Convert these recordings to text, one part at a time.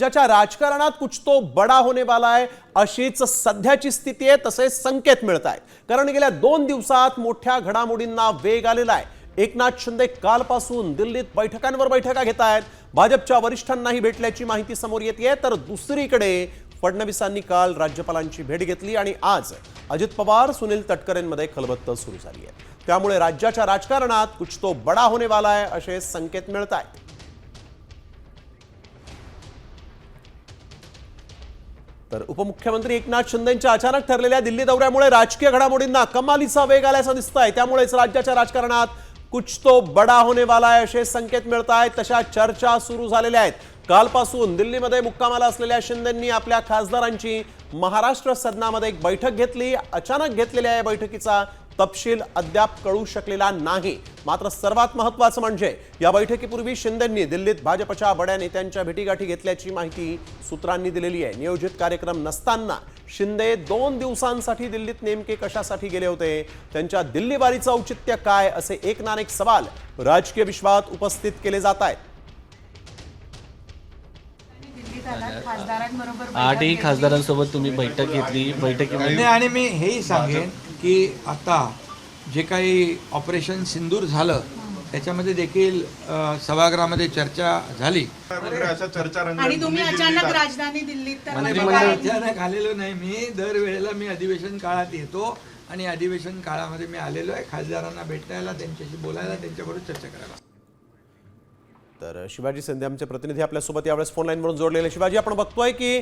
राज्याच्या राजकारणात कुछ तो बडा होने वाला है अशीच सध्याची स्थिती आहे। तसे संकेत मिळत आहेत, कारण गेल्या 2 दिवसात मोठ्या घडामोडींना वेग आलेला आहे। एकनाथ शिंदे कालपासून दिल्लीत बैठकांवर बैठका घेत आहेत। भाजपच्या वरिष्ठांनाही भेटल्याची माहिती समोर येते, तर दुसरीकडे फडणवीसांनी काल राज्यपालांची भेट घेतली आणि आज अजित पवार सुनील तटकरेंमध्ये खलबत्ते सुरू झाली आहे। त्यामुळे राज्याच्या राजकारणात कुछ तो बडा होने वाला है असे संकेत मिळत आहेत। तर उपमुख्यमंत्री एकनाथ शिंदेंच्या अचानक ठरलेल्या दिल्ली दौऱ्यामुळे राजकीय घडामोडींना कमालीचा वेग आल्याचं दिसतंय। त्यामुळेच राज्याच्या राजकारणात कुछ तो बडा होने वाला है असे संकेत मिळत आहेत। तशा चर्चा सुरू झालेल्या आहेत। कालपासून दिल्लीमध्ये मुक्कामाला असलेल्या शिंदेंनी आपल्या खासदारांची महाराष्ट्र सदनामध्ये एक बैठक घेतली। अचानक घेतलेल्या या बैठकीचा तपशील अद्याप कळू शकलेला नाही। मात्र सर्वात महत्त्वाचं म्हणजे या बैठकीपूर्वी शिंदेंनी दिल्लीत भाजपच्या बड्या नेत्यांच्या भेटीगाठी घेतल्याची माहिती सूत्रांनी दिलेली आहे। नियोजित कार्यक्रम नसताना शिंदे 2 दिवसांसाठी दिल्लीत नेमके कशासाठी गेले होते, त्यांच्या दिल्लीवारीचं औचित्य काय, असे एक ना एक सवाल राजकीय विश्वात उपस्थित केले जात आहेत। आठही खासदारांसोबत तुम्ही बैठक घेतली, बैठकीमध्ये आणि मी हेही सांगेन की आता जे काही ऑपरेशन सिंदूर झालं त्याच्यामध्ये देखील सभागृहामध्ये चर्चा झाली आणि तुम्ही अचानक राजधानी दिल्लीत अचानक आलेलो नाही। मी दरवेळेला मी अधिवेशन काळात येतो आणि अधिवेशन काळामध्ये मी आलेलो आहे खासदारांना भेटायला, त्यांच्याशी बोलायला, त्यांच्याबरोबर चर्चा करायला। तर शिवाजी शिंदे आमचे प्रतिनिधी आपल्यासोबत यावेळेस फोन लाईनवरून जोडलेले। शिवाजी, आपण बघतोय की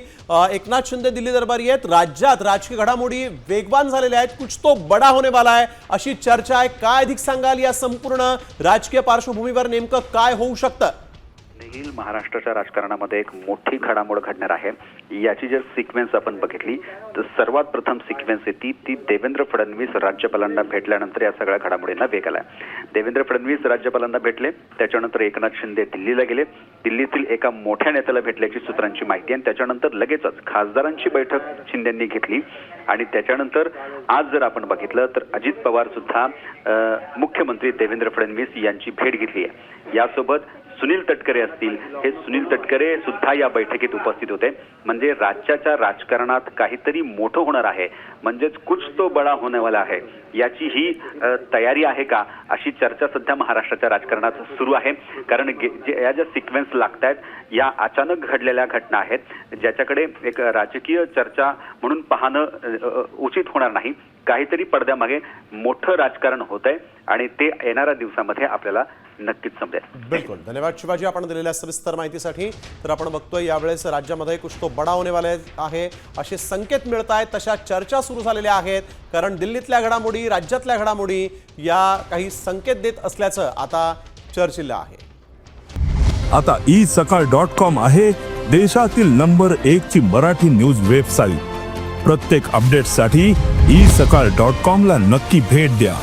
एकनाथ शिंदे दिल्ली दरबारी आहेत, राज्यात राजकीय घडामोडी वेगवान झालेल्या आहेत, कुछ तो बडा होने वाला है अशी चर्चा आहे। काय अधिक सांगाल या संपूर्ण राजकीय पार्श्वभूमीवर नेमकं काय होऊ शकतं? निखिल, महाराष्ट्राच्या राजकारणामध्ये एक मोठी घडामोड घडणार आहे। याची जर सिक्वेन्स आपण बघितली तर सर्वात प्रथम सिक्वेन्स आहे ती देवेंद्र फडणवीस राज्यपालांना भेटल्यानंतर या सगळ्या घडामोडींना वेग आलाय। देवेंद्र फडणवीस राज्यपालांना भेटले, त्याच्यानंतर एकनाथ शिंदे दिल्लीला गेले, दिल्लीतील एका मोठ्या नेत्याला भेटल्याची सूत्रांची माहिती आहे। त्याच्यानंतर लगेचच खासदारांची बैठक शिंदेंनी घेतली आणि त्याच्यानंतर आज जर आपण बघितलं तर अजित पवार सुद्धा मुख्यमंत्री देवेंद्र फडणवीस यांची भेट घेतली आहे। यासोबत सुनील तटकरे असतील, हे सुनील तटकरे सुद्धा या बैठकीत उपस्थित होते। म्हणजे राज्याच्या राजकारणात काहीतरी मोठं होणार आहे, म्हणजेच कुछ तो बडा होने वाला आहे याची ही तयारी आहे का, अशी चर्चा सध्या महाराष्ट्राच्या राजकारणात सुरू आहे। कारण या ज्या सिक्वेन्स लागतायत या अचानक घडलेल्या घटना आहेत, ज्याच्याकडे एक राजकीय चर्चा म्हणून पाहणं उचित होणार नाही। काहीतरी पडद्यामागे मोठं राजकारण होतंय आणि ते येणाऱ्या दिवसामध्ये आपल्याला नक्कीच समजेल। बिलकुल, धन्यवाद शिवाजी आपण दिलेल्या सविस्तर माहितीसाठी। तर आपण बघतोय यावेळेस राज्यामध्ये कुछ तो बडा होने वाला आहे असे संकेत मिळत आहेत, तशा चर्चा सुरू झालेल्या आहेत। कारण दिल्लीतल्या घडामोडी, राज्यातल्या घडामोडी या काही संकेत देत असल्याचं आता चर्चिलं आहे। आता isakal.com आहे देशातील नंबर 1 ची मराठी न्यूज वेबसाईट। प्रत्येक अपडेटसाठी isakal.com ला नक्की भेट द्या।